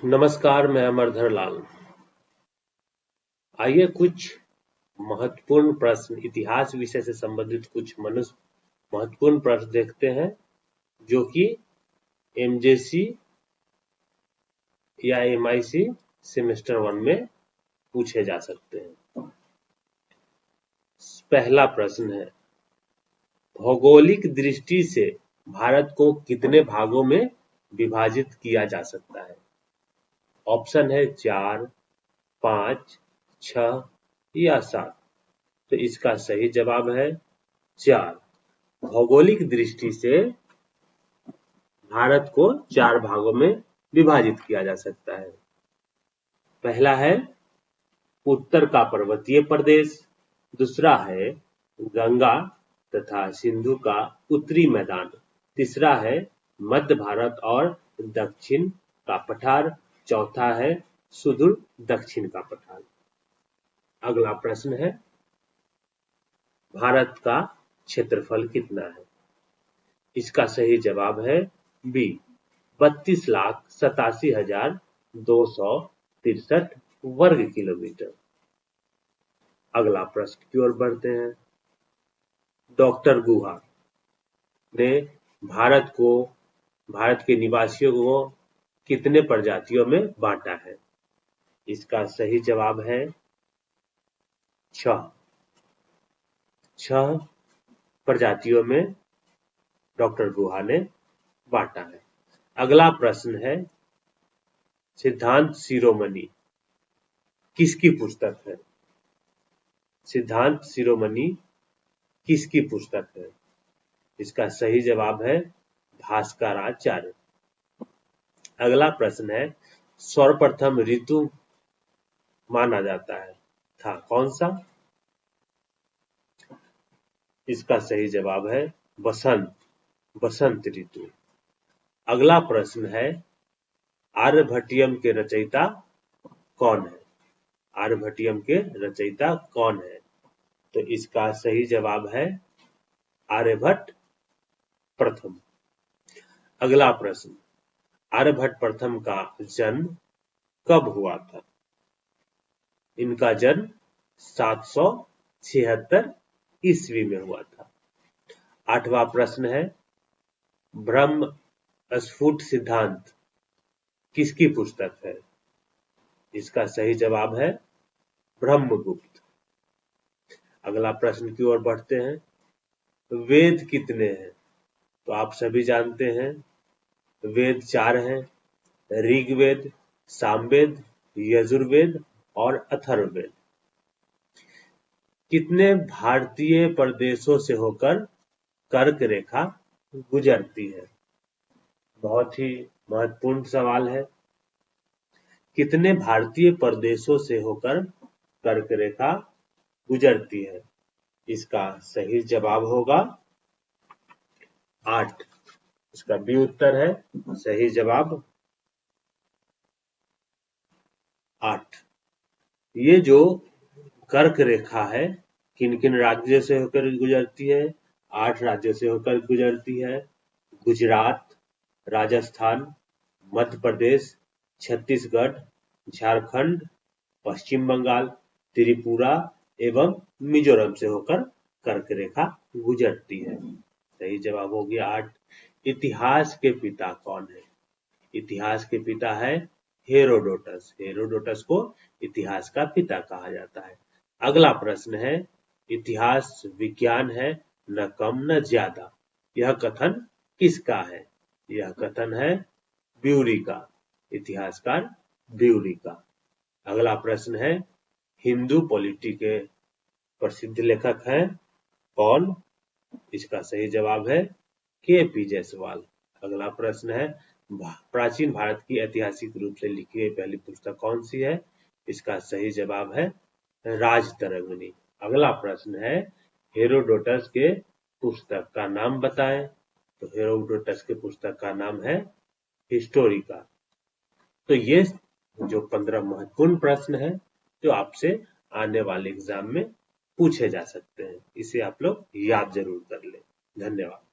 नमस्कार, मैं अमरधर लाल। आइए कुछ महत्वपूर्ण प्रश्न, इतिहास विषय से संबंधित कुछ महत्वपूर्ण प्रश्न देखते हैं जो कि एमजेसी या एमआईसी सेमेस्टर 1 में पूछे जा सकते हैं। पहला प्रश्न है, भौगोलिक दृष्टि से भारत को कितने भागों में विभाजित किया जा सकता है? ऑप्शन है 4, 5, 6 या 7। तो इसका सही जवाब है 4। भौगोलिक दृष्टि से भारत को 4 भागों में विभाजित किया जा सकता है। पहला है उत्तर का पर्वतीय प्रदेश, दूसरा है गंगा तथा सिंधु का उत्तरी मैदान, तीसरा है मध्य भारत और दक्षिण का पठार, चौथा है सुदूर दक्षिण का पठार। अगला प्रश्न है, भारत का क्षेत्रफल कितना है? इसका सही जवाब है बी, 32,87,263 वर्ग किलोमीटर। अगला प्रश्न की ओर बढ़ते हैं। डॉक्टर गुहा ने भारत के निवासियों को कितने प्रजातियों में बांटा है? इसका सही जवाब है 6 प्रजातियों में डॉक्टर गुहा ने बांटा है। अगला प्रश्न है, सिद्धांत शिरोमणि किसकी पुस्तक है? सिद्धांत शिरोमणि किसकी पुस्तक है? इसका सही जवाब है भास्कराचार्य। अगला प्रश्न है, सर्वप्रथम ऋतु माना जाता है था कौन सा? इसका सही जवाब है बसंत ऋतु। अगला प्रश्न है, आर्यभट्टियम के रचयिता कौन है? आर्यभट्टियम के रचयिता कौन है? तो इसका सही जवाब है आर्यभट्ट प्रथम। अगला प्रश्न, आर्यभट्ट प्रथम का जन्म कब हुआ था? इनका जन्म 776 ईस्वी में हुआ था। 8वां प्रश्न है, ब्रह्म स्फुट सिद्धांत किसकी पुस्तक है? इसका सही जवाब है ब्रह्मगुप्त। अगला प्रश्न की ओर बढ़ते हैं। वेद कितने हैं? तो आप सभी जानते हैं वेद 4 हैं, ऋग्वेद, सामवेद, यजुर्वेद और अथर्ववेद। कितने भारतीय प्रदेशों से होकर कर्क रेखा गुजरती है? बहुत ही महत्वपूर्ण सवाल है। कितने भारतीय प्रदेशों से होकर कर्क रेखा गुजरती है? इसका सही जवाब होगा 8। इसका बी उत्तर है, सही जवाब 8। ये जो कर्क रेखा है किन किन राज्यों से होकर गुजरती है? 8 राज्यों से होकर गुजरती है। गुजरात, राजस्थान, मध्य प्रदेश, छत्तीसगढ़, झारखंड, पश्चिम बंगाल, त्रिपुरा एवं मिजोरम से होकर कर्क रेखा गुजरती है। सही जवाब हो गया 8। इतिहास के पिता कौन है? इतिहास के पिता है हेरोडोटस। हेरोडोटस को इतिहास का पिता कहा जाता है। अगला प्रश्न है, इतिहास विज्ञान है न कम न ज्यादा, यह कथन किसका है? यह कथन है ब्यूरी का, इतिहासकार ब्यूरी का। अगला प्रश्न है, हिंदू पॉलिटी के प्रसिद्ध लेखक हैं कौन? इसका सही जवाब है के.पी. जायसवाल। अगला प्रश्न है, प्राचीन भारत की ऐतिहासिक रूप से लिखी गई पहली पुस्तक कौन सी है? इसका सही जवाब है राजतरंगिणी। अगला प्रश्न है, हेरोडोटस के पुस्तक का नाम बताएं। तो हेरोडोटस के पुस्तक का नाम है हिस्टोरिका। तो ये जो 15 महत्वपूर्ण प्रश्न है जो आपसे आने वाले एग्जाम में पूछे जा सकते हैं, इसे आप लोग याद जरूर कर लें। धन्यवाद।